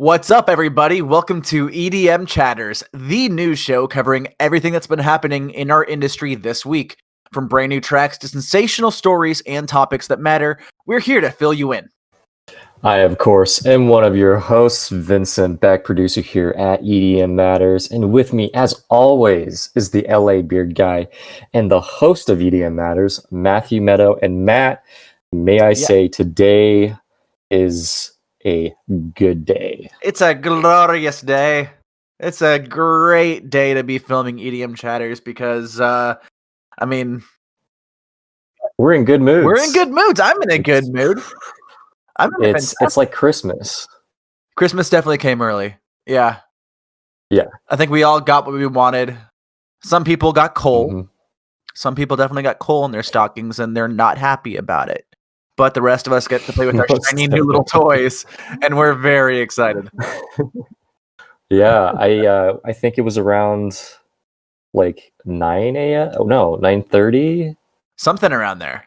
What's up, everybody? Welcome to EDM Chatters, the news show covering everything that's been happening in our industry this week. From brand new tracks to sensational stories and topics that matter, we're here to fill you in. I, of course, am one of your hosts, Vincent Beck, producer here at EDM Matters. And with me, as always, is the LA Beard Guy and the host of EDM Matters, Matthew Meadow. And Matt, may I say, today is a good day. It's a glorious day. It's a great day to be filming EDM Chatters because, we're in good moods. We're in good moods. I'm in a good mood. It's like Christmas. Christmas definitely came early. Yeah. I think we all got what we wanted. Some people got coal. Mm-hmm. Some people definitely got coal in their stockings, and they're not happy about it. But the rest of us get to play with our shiny new little toys, and we're very excited. Yeah, I think it was around like 9 a.m. Oh no, 9:30. Something around there.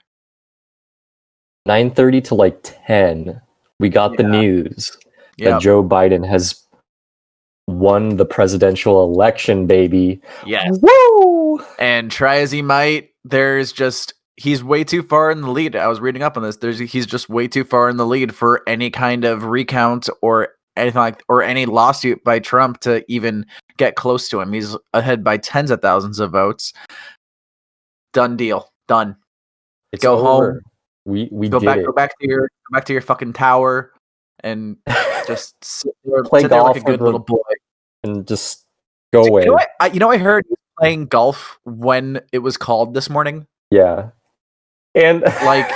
9:30 to like 10. We got the news that Joe Biden has won the presidential election, baby. Yes. Woo! And try as he might, he's way too far in the lead. I was reading up on this. He's just way too far in the lead for any kind of recount or anything or any lawsuit by Trump to even get close to him. He's ahead by tens of thousands of votes. Done deal. Done. It's Go over. home. We go did back to your fucking tower and just sit there, play golf like a good little boy and just go away. I heard he was playing golf when it was called this morning. Yeah. And like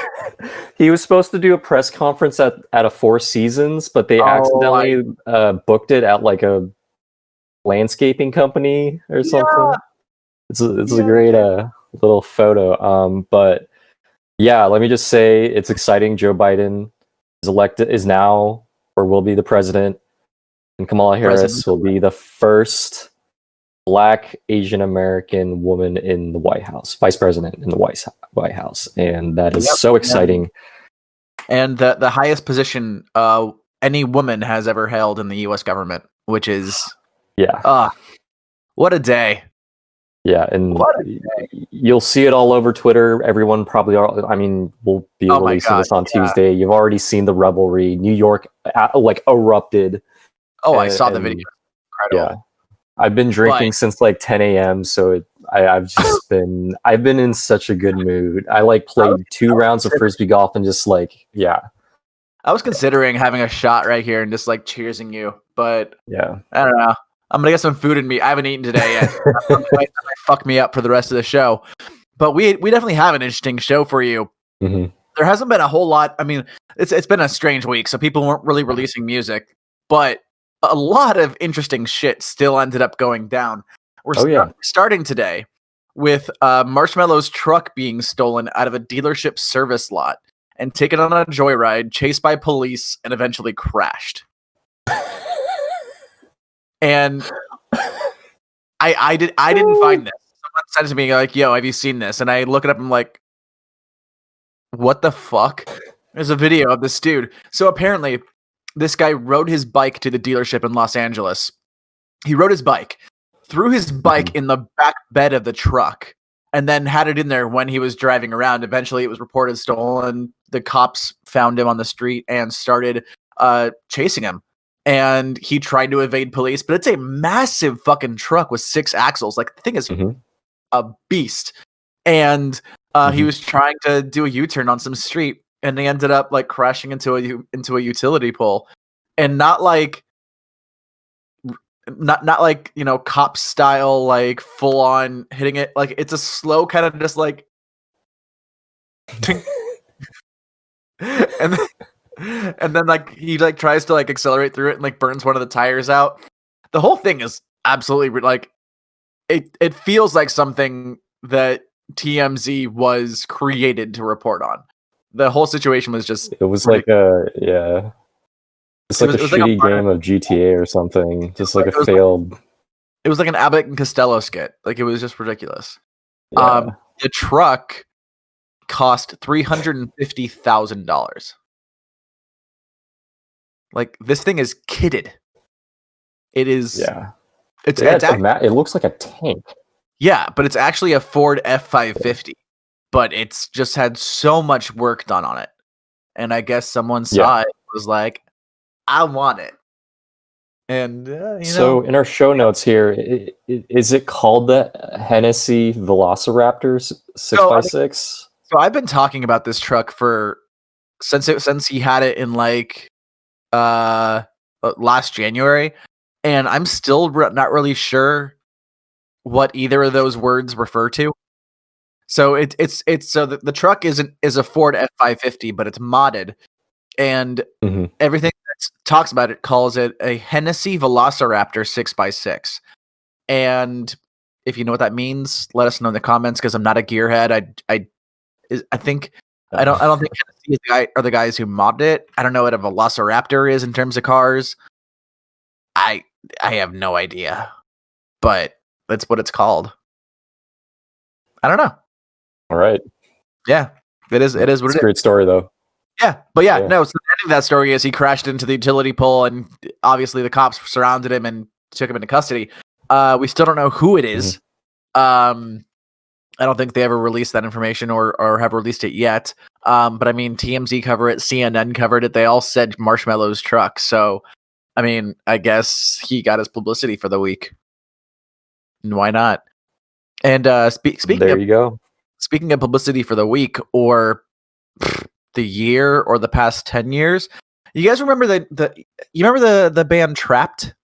he was supposed to do a press conference at a Four Seasons, but they accidentally booked it at like a landscaping company or something. It's a great little photo. But yeah, let me just say it's exciting. Joe Biden is now or will be the president, and Kamala Harris will be the first Black Asian American woman in the White House, vice president in the White House, and that is so exciting. And the highest position any woman has ever held in the U.S. government, which is what a day. Yeah, and you'll see it all over Twitter. Everyone probably we'll be releasing this on Tuesday. You've already seen the revelry. New York erupted. I saw the video. Incredible. Yeah. I've been drinking since like 10 a.m. So I've just been in such a good mood. I played 2 rounds of frisbee golf and just I was considering having a shot right here and just cheersing you, but I don't know. I'm gonna get some food in me. I haven't eaten today yet. That might fuck me up for the rest of the show. But we definitely have an interesting show for you. Mm-hmm. There hasn't been a whole lot. I mean, it's been a strange week, so people weren't really releasing music, but a lot of interesting shit still ended up going down. We're starting today with Marshmallows Truck being stolen out of a dealership service lot and taken on a joyride, chased by police, and eventually crashed. And I didn't find this. Someone said to me "Yo, have you seen this?" And I look it up and I'm like, "What the fuck?" There's a video of this dude. So apparently, this guy rode his bike to the dealership in Los Angeles. He rode his bike, threw his bike in the back bed of the truck, and then had it in there when he was driving around. Eventually, it was reported stolen. The cops found him on the street and started chasing him. And he tried to evade police, but it's a massive fucking truck with 6 axles. The thing is a beast. And he was trying to do a U-turn on some street, and they ended up crashing into a utility pole, and not cop style full on hitting it. It's a slow kind of just and then he tries to accelerate through it and burns one of the tires out. The whole thing is absolutely it feels like something that TMZ was created to report on. The whole situation was just it's like a shitty game of GTA or something. Just a failed. It was like an Abbott and Costello skit. It was just ridiculous. Yeah. The truck cost $350,000. This thing is kitted. It is. Yeah. It's it looks like a tank. Yeah, but it's actually a Ford F550. But it's just had so much work done on it. And I guess someone saw it and was like, I want it. And, in our show notes here, is it called the Hennessy Velociraptor 6x6? So I've been talking about this truck since he had it in like last January, and I'm still not really sure what either of those words refer to. So it's so the truck is a Ford F550, but it's modded, and everything that talks about it calls it a Hennessy Velociraptor 6x6. And if you know what that means, let us know in the comments, because I'm not a gearhead. I think I don't think Hennessy are the guys who modded it. I don't know what a Velociraptor is in terms of cars. I have no idea, but that's what it's called. I don't know. All right. Yeah, it is. It is what it's it is. A great story, though. Yeah, but no. So the ending of that story is he crashed into the utility pole, and obviously the cops surrounded him and took him into custody. We still don't know who it is. I don't think they ever released that information or have released it yet. But I mean, TMZ covered it, CNN covered it. They all said Marshmallows Truck. So, I mean, I guess he got his publicity for the week. And why not? And speaking of publicity for the week or the year or the past 10 years, you guys remember the band TRAPT?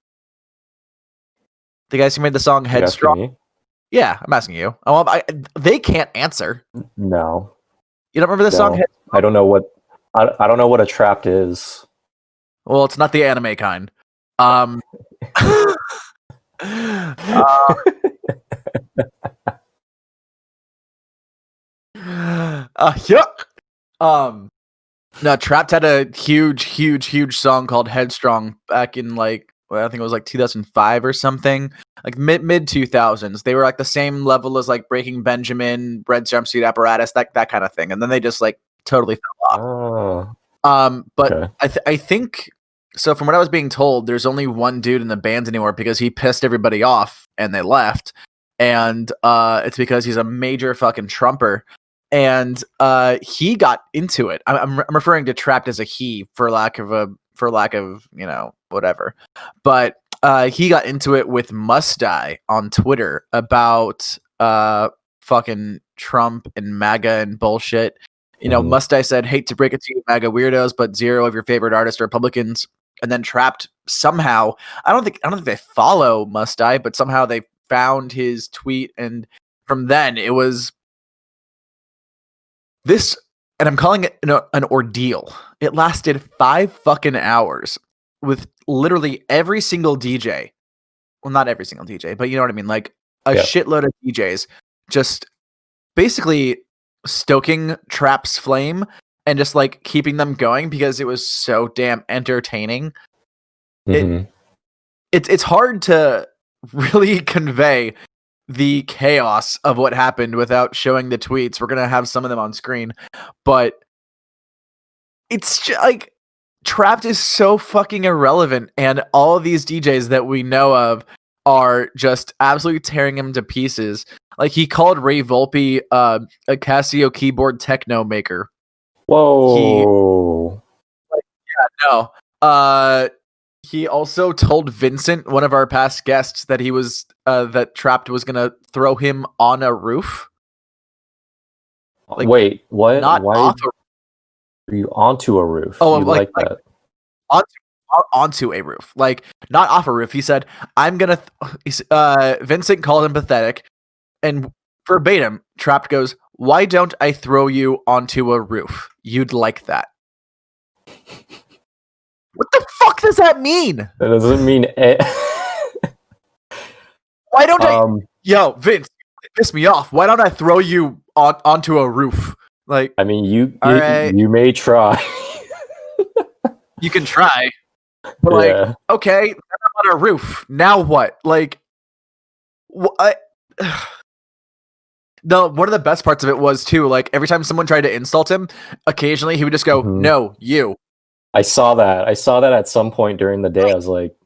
The guys who made the song Headstrong? Yeah, I'm asking you. They can't answer. No. You don't remember the song? I don't know what a TRAPT is. Well, it's not the anime kind. No, TRAPT had a huge song called Headstrong back in I think it was 2005 or something, like mid 2000s. They were like the same level as like Breaking Benjamin, Red Jumpsuit Apparatus, that kind of thing. And then they just totally fell off. But okay. I think so. From what I was being told, there's only one dude in the band anymore because he pissed everybody off and they left. And it's because he's a major fucking Trumper. And he got into it. I'm referring to TRAPT as a he for lack of whatever. But he got into it with Must Die on Twitter about fucking Trump and MAGA and bullshit. Must Die said, "Hate to break it to you, MAGA weirdos, but 0 of your favorite artists are Republicans." And then TRAPT somehow, I don't think they follow Must Die, but somehow they found his tweet, and from then it was this, and I'm calling it an ordeal. It lasted 5 fucking hours with literally every single DJ. Well, not every single DJ, but you know what I mean? Like a shitload of DJs just basically stoking TRAPT's flame and just keeping them going because it was so damn entertaining. It's hard to really convey the chaos of what happened without showing the tweets. We're gonna have some of them on screen, but it's just TRAPT is so fucking irrelevant, and all of these DJs that we know of are just absolutely tearing him to pieces. He called Ray Volpe a Casio keyboard techno maker. Whoa. He also told Vincent, one of our past guests, that he was that TRAPT was gonna throw him on a roof. Wait, what? Not Why off are you onto a roof? Oh, you like that? Onto a roof, not off a roof. He said, "I'm gonna." Vincent called him pathetic, and verbatim, TRAPT goes, "Why don't I throw you onto a roof? You'd like that." What the fuck does that mean? That doesn't mean Why don't I? Yo, Vince, piss me off. Why don't I throw you onto a roof? I mean, you may try. You can try, but okay, I'm on a roof. Now what? No, one of the best parts of it was too. Every time someone tried to insult him, occasionally he would just go, "No, you." I saw that at some point during the day. I was like,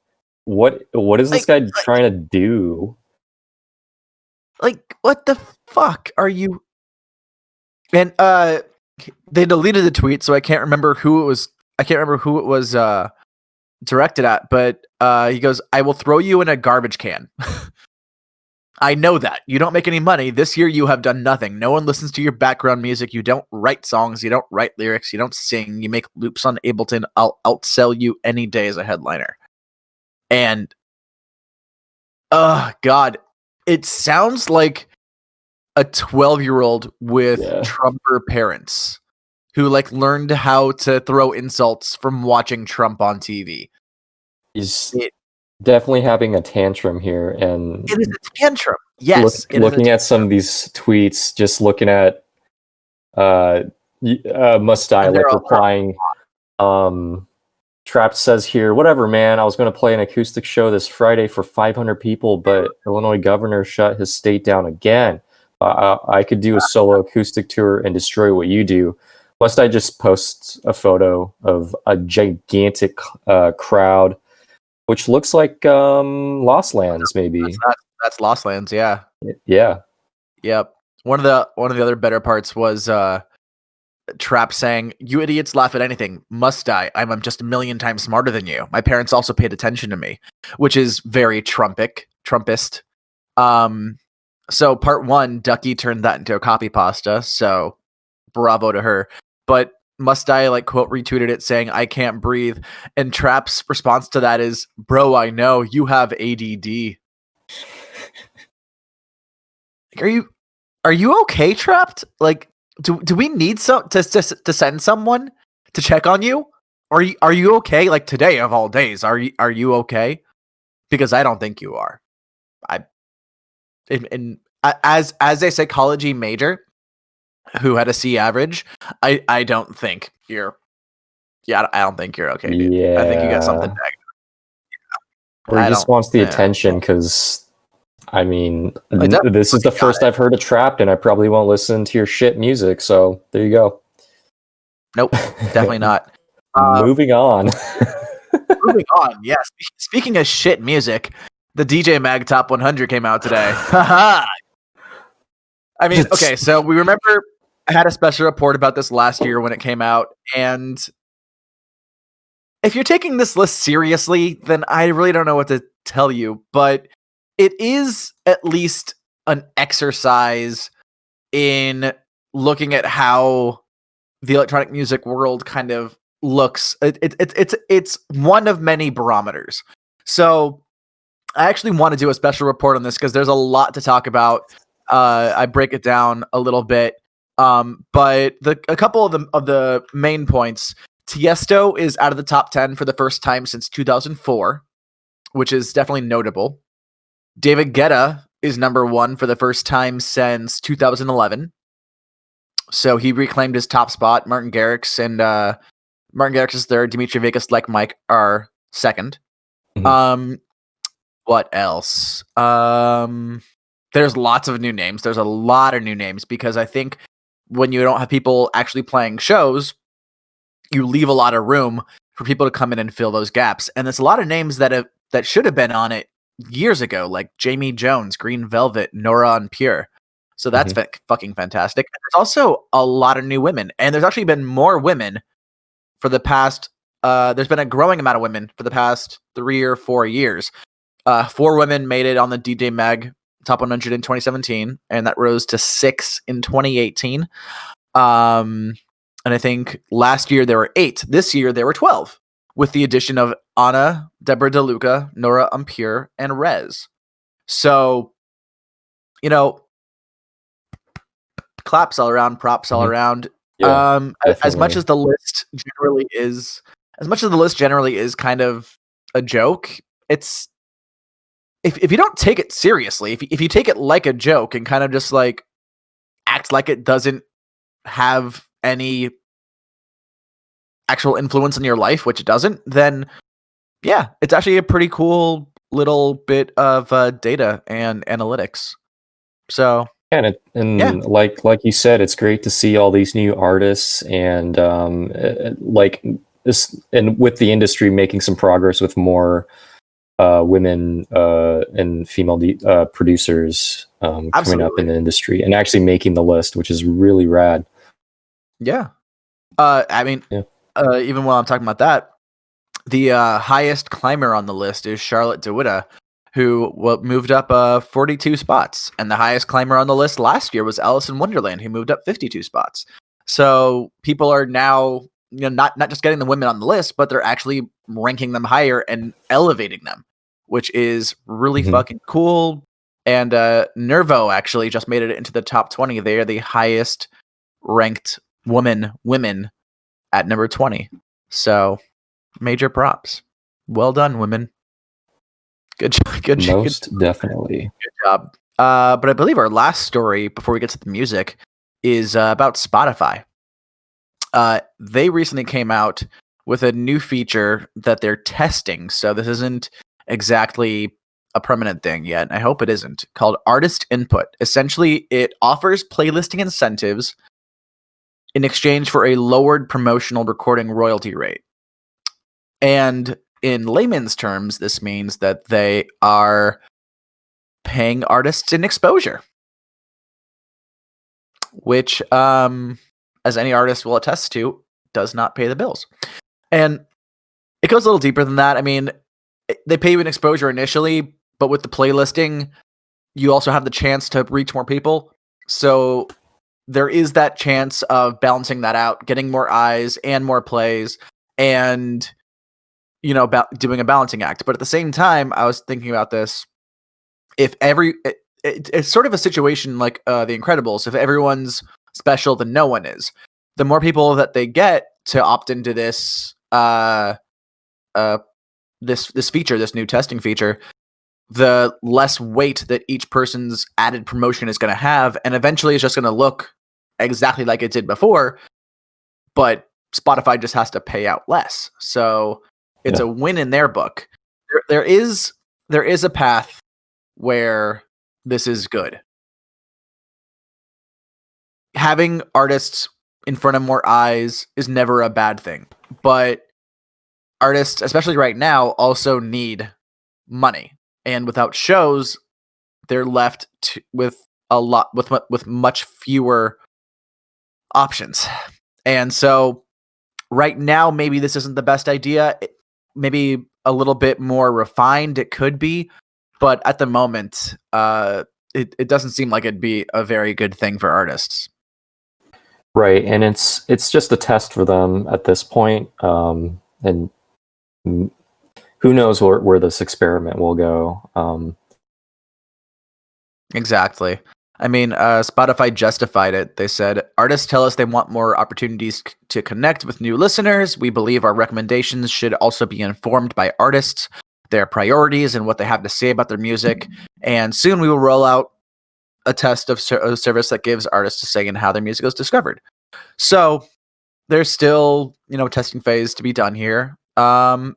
what is this guy trying to do? Like, what the fuck are you? And they deleted the tweet, so I can't remember who it was. I can't remember who it was directed at, but he goes, "I will throw you in a garbage can." I know that. You don't make any money. This year you have done nothing. No one listens to your background music. You don't write songs. You don't write lyrics. You don't sing. You make loops on Ableton. I'll outsell you any day as a headliner. And, God, it sounds like a 12-year-old with Trumper parents who like learned how to throw insults from watching Trump on TV. He's definitely having a tantrum here, and it is a tantrum. Yes, looking at some of these tweets, just looking at Mustai like replying. TRAPT says here, whatever, man. I was going to play an acoustic show this Friday for 500 people, but Illinois governor shut his state down again. I could do a solo acoustic tour and destroy what you do. Mustai just posts a photo of a gigantic crowd, which looks like Lost Lands, maybe. That's Lost Lands, yeah. Yeah. Yep. One of the other better parts was TRAPT saying, "You idiots laugh at anything. Mustai. I'm just a million times smarter than you. My parents also paid attention to me," which is very Trumpist. So part one, Ducky turned that into a copy pasta. So bravo to her. But Mustai like quote retweeted it saying, "I can't breathe," and TRAPT's response to that is, "Bro, I know you have ADD." Are you okay, TRAPT? Like, do we need to send someone to check on you? Are you okay? Like today of all days, are you okay? Because I don't think you are. As a psychology major who had a C average, I don't think you're. Yeah, I don't think you're okay, dude. Yeah. I think you got something. Or he just wants the attention because. I mean, this is the first I've heard of TRAPT, and I probably won't listen to your shit music, so there you go. Nope, definitely not. Moving on. Moving on, yes. Speaking of shit music, the DJ Mag Top 100 came out today. I mean, okay, so we remember I had a special report about this last year when it came out, and if you're taking this list seriously, then I really don't know what to tell you, but it is at least an exercise in looking at how the electronic music world kind of looks. It's one of many barometers. So I actually want to do a special report on this because there's a lot to talk about. I break it down a little bit, but a couple of the main points. Tiesto is out of the top 10 for the first time since 2004, which is definitely notable. David Guetta is number 1 for the first time since 2011. So he reclaimed his top spot. Martin Garrix is third. Dimitri Vegas, like Mike, are second. Mm-hmm. What else? There's lots of new names. There's a lot of new names because I think when you don't have people actually playing shows, you leave a lot of room for people to come in and fill those gaps. And there's a lot of names that should have been on it years ago, like Jamie Jones, Green Velvet, Nora En Pure. So that's fucking fantastic. And there's also a lot of new women, and there's actually been more women for the past. There's been a growing amount of women for the past 3 or 4 years. 4 women made it on the DJ Mag Top 100 in 2017, and that rose to 6 in 2018. And I think last year there were 8. This year there were 12. With the addition of Anna, Deborah DeLuca, Nora En Pure, and Rez. So, claps all around, props all around. Yeah, as much as the list generally is kind of a joke, it's if you don't take it seriously, if you take it like a joke and kind of just like act like it doesn't have any actual influence in your life, which it doesn't, then yeah, it's actually a pretty cool little bit of data and analytics. So like you said, it's great to see all these new artists and like this, and with the industry making some progress with more women and female producers coming up in the industry and actually making the list, which is really rad. Yeah. I mean, even while I'm talking about that, the highest climber on the list is Charlotte DeWitt, who moved up 42 spots. And the highest climber on the list last year was Alice in Wonderland, who moved up 52 spots. So people are now, not just getting the women on the list, but they're actually ranking them higher and elevating them, which is really fucking cool. And Nervo actually just made it into the top 20. They are the highest ranked women at number 20. So major props. Well done, women. Good job. Most definitely. Good job. But I believe our last story before we get to the music is about Spotify. They recently came out with a new feature that they're testing. So this isn't exactly a permanent thing yet. I hope it isn't. Called Artist Input. Essentially, it offers playlisting incentives in exchange for a lowered promotional recording royalty rate. And in layman's terms, this means that they are paying artists in exposure, which, as any artist will attest to, does not pay the bills. And it goes a little deeper than that. I mean, they pay you in exposure initially, but with the playlisting, you also have the chance to reach more people. So there is that chance of balancing that out, getting more eyes and more plays, and doing a balancing act. But at the same time, I was thinking about this. If it's sort of a situation like The Incredibles. If everyone's special, then no one is. The more people that they get to opt into this this feature, this new testing feature, the less weight that each person's added promotion is going to have, and eventually it's just going to look exactly like it did before, but Spotify just has to pay out less. So it's a win in their book. There is a path where this is good. Having artists in front of more eyes is never a bad thing, but artists, especially right now, also need money, and without shows, they're left with much fewer options. And so right now, maybe this isn't the best idea. Maybe a little bit more refined it could be, but at the moment, it doesn't seem like it'd be a very good thing for artists. Right, and it's just a test for them at this point, and who knows where this experiment will go. Exactly. I mean, Spotify justified it. They said, artists tell us they want more opportunities to connect with new listeners. We believe our recommendations should also be informed by artists, their priorities, and what they have to say about their music. And soon we will roll out a test of a service that gives artists a say in how their music is discovered. So there's still, testing phase to be done here. But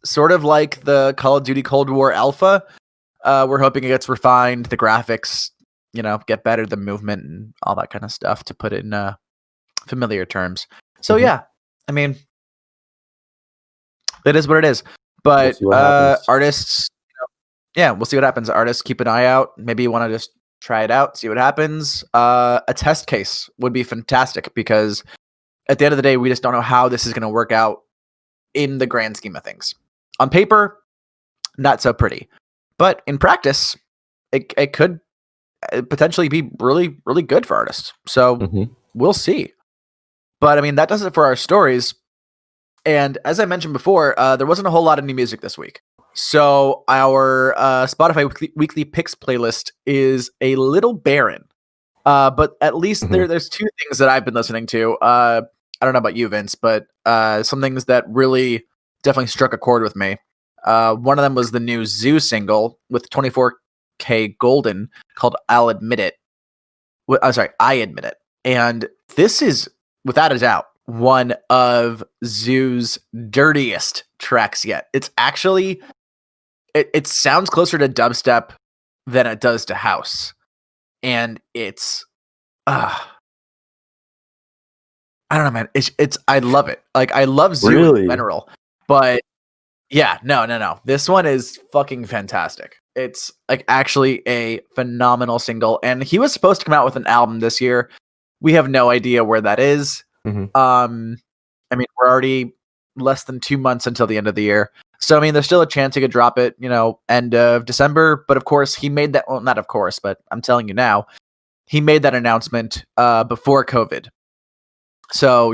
sort of like the Call of Duty Cold War alpha, we're hoping it gets refined, the graphics, get better, the movement and all that kind of stuff, to put it in familiar terms. So yeah, I mean, it is what it is. But artists, we'll see what happens. Artists, keep an eye out. Maybe you want to just try it out, see what happens. A test case would be fantastic, because at the end of the day, we just don't know how this is going to work out in the grand scheme of things. On paper, not so pretty. But in practice, it could potentially be really, really good for artists. So we'll see. But I mean, that does it for our stories. And as I mentioned before, there wasn't a whole lot of new music this week. So our Spotify weekly picks playlist is a little barren. But at least there's two things that I've been listening to. I don't know about you, Vince, but some things that really definitely struck a chord with me. One of them was the new Zoo single with 24K Golden called I'll Admit It. I Admit It. And this is, without a doubt, one of Zoo's dirtiest tracks yet. It's actually, it sounds closer to dubstep than it does to house. And it's, I don't know, man. I love it. Like, I love Zoo in general, but Yeah, no. This one is fucking fantastic. It's like actually a phenomenal single, and he was supposed to come out with an album this year. We have no idea where that is. Mhm. I mean, we're already less than 2 months until the end of the year. So, I mean, there's still a chance he could drop it, end of December. But of course, he made that. Well, not of course, but I'm telling you now, he made that announcement before COVID. So,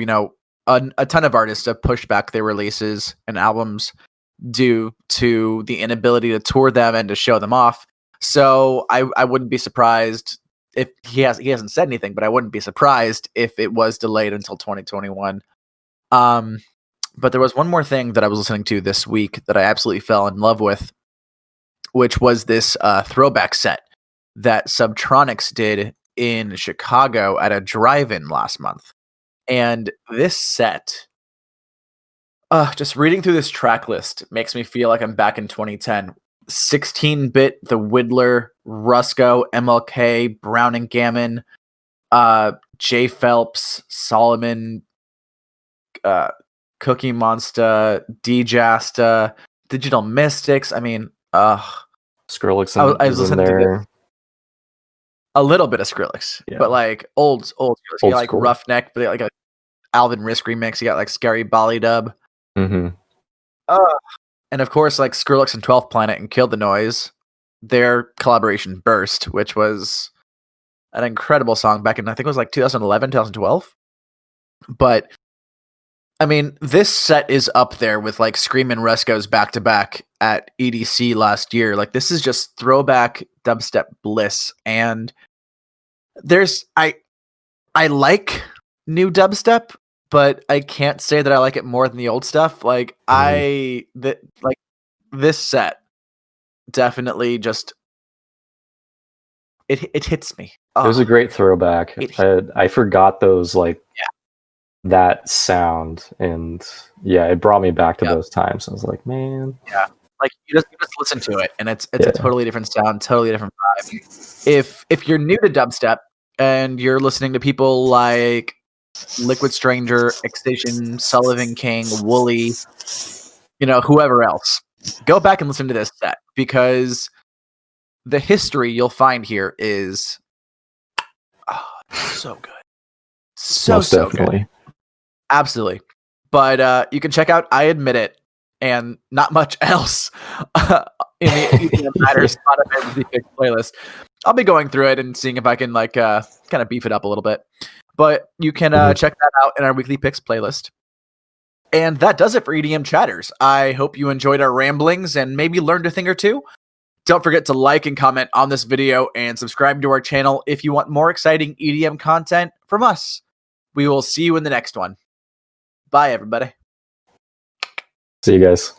a ton of artists have pushed back their releases and albums due to the inability to tour them and to show them off. So, I wouldn't be surprised if he hasn't said anything, but I wouldn't be surprised if it was delayed until 2021. But there was one more thing that I was listening to this week that I absolutely fell in love with, which was this throwback set that Subtronix did in Chicago at a drive-in last month. And this set, just reading through this track list makes me feel like I'm back in 2010. 16-bit, The Whittler, Rusko, MLK, Brown and Gammon, J Phelps, Solomon, Cookie Monster, D-Jasta, Digital Mystics. I mean, Skrillex I was is in listening to there. a little bit of Skrillex, Yeah. but like old Skrillex. You got like school. Roughneck, but like a Alvin Risk remix. You got like Scary Bolly Dub. Mm-hmm. And of course, like Skrillex and 12th Planet and Kill the Noise, their collaboration Burst, which was an incredible song back in, I think it was like 2011, 2012. But I mean, this set is up there with like Scream and Resco's back to back at EDC last year. Like, this is just throwback dubstep bliss. And I like new dubstep, but I can't say that I like it more than the old stuff. Like, this set definitely just it hits me. It was a great throwback. I forgot those that sound, and it brought me back to those times. I was like, man, like you just listen to it, and it's a totally different sound, totally different vibe. If you're new to dubstep and you're listening to people like Liquid Stranger, Excision, Sullivan King, Wooly, whoever else, go back and listen to this set, because the history you'll find here is so good. So definitely. Good. Absolutely. But you can check out I Admit It and not much else in the EDM Matters Spotify Weekly Picks playlist. I'll be going through it and seeing if I can kind of beef it up a little bit. But you can check that out in our Weekly Picks playlist. And that does it for EDM Chatters. I hope you enjoyed our ramblings and maybe learned a thing or two. Don't forget to like and comment on this video and subscribe to our channel if you want more exciting EDM content from us. We will see you in the next one. Bye, everybody. See you guys.